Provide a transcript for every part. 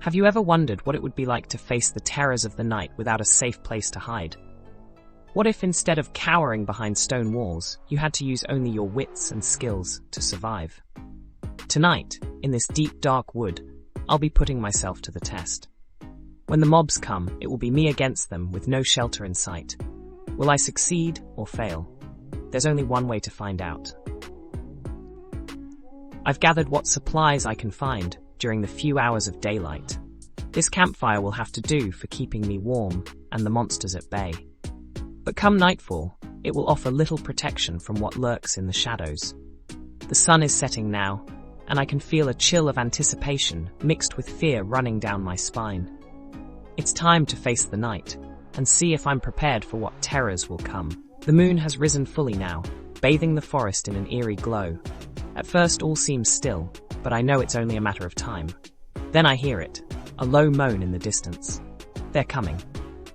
Have you ever wondered what it would be like to face the terrors of the night without a safe place to hide? What if instead of cowering behind stone walls, you had to use only your wits and skills to survive? Tonight, in this deep dark wood, I'll be putting myself to the test. When the mobs come, it will be me against them with no shelter in sight. Will I succeed or fail? There's only one way to find out. I've gathered what supplies I can find during the few hours of daylight. This campfire will have to do for keeping me warm and the monsters at bay. But come nightfall, it will offer little protection from what lurks in the shadows. The sun is setting now, and I can feel a chill of anticipation mixed with fear running down my spine. It's time to face the night and see if I'm prepared for what terrors will come. The moon has risen fully now, bathing the forest in an eerie glow. At first all seems still, but I know it's only a matter of time. Then I hear it, a low moan in the distance. They're coming.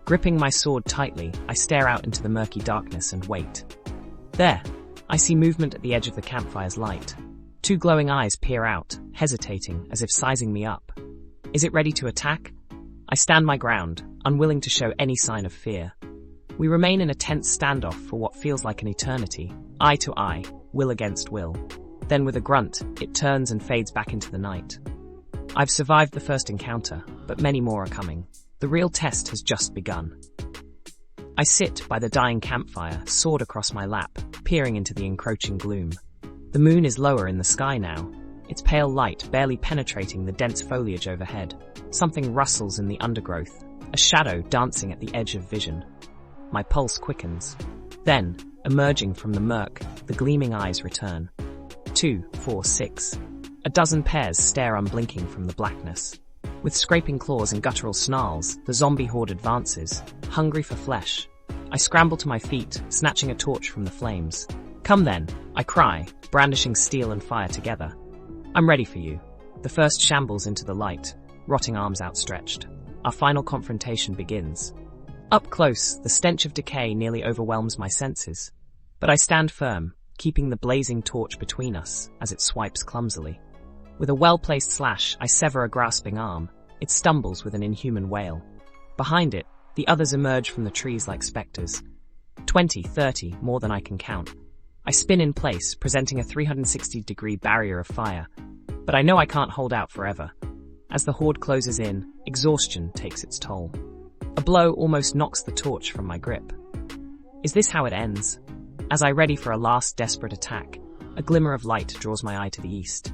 Gripping my sword tightly, I stare out into the murky darkness and wait. There, I see movement at the edge of the campfire's light. Two glowing eyes peer out, hesitating as if sizing me up. Is it ready to attack? I stand my ground, unwilling to show any sign of fear. We remain in a tense standoff for what feels like an eternity, eye to eye, will against will. Then with a grunt, it turns and fades back into the night. I've survived the first encounter, but many more are coming. The real test has just begun. I sit by the dying campfire, sword across my lap, peering into the encroaching gloom. The moon is lower in the sky now, its pale light barely penetrating the dense foliage overhead. Something rustles in the undergrowth, a shadow dancing at the edge of vision. My pulse quickens. Then, emerging from the murk, the gleaming eyes return. 2, 4, 6. A dozen pairs stare unblinking from the blackness. With scraping claws and guttural snarls, the zombie horde advances, hungry for flesh. I scramble to my feet, snatching a torch from the flames. Come then, I cry, brandishing steel and fire together. I'm ready for you. The first shambles into the light, rotting arms outstretched. Our final confrontation begins. Up close, the stench of decay nearly overwhelms my senses. But I stand firm, keeping the blazing torch between us as it swipes clumsily. With a well-placed slash, I sever a grasping arm. It stumbles with an inhuman wail. Behind it, the others emerge from the trees like specters. 20, 30, more than I can count. I spin in place, presenting a 360-degree barrier of fire. But I know I can't hold out forever. As the horde closes in, exhaustion takes its toll. A blow almost knocks the torch from my grip. Is this how it ends? As I ready for a last desperate attack, a glimmer of light draws my eye to the east.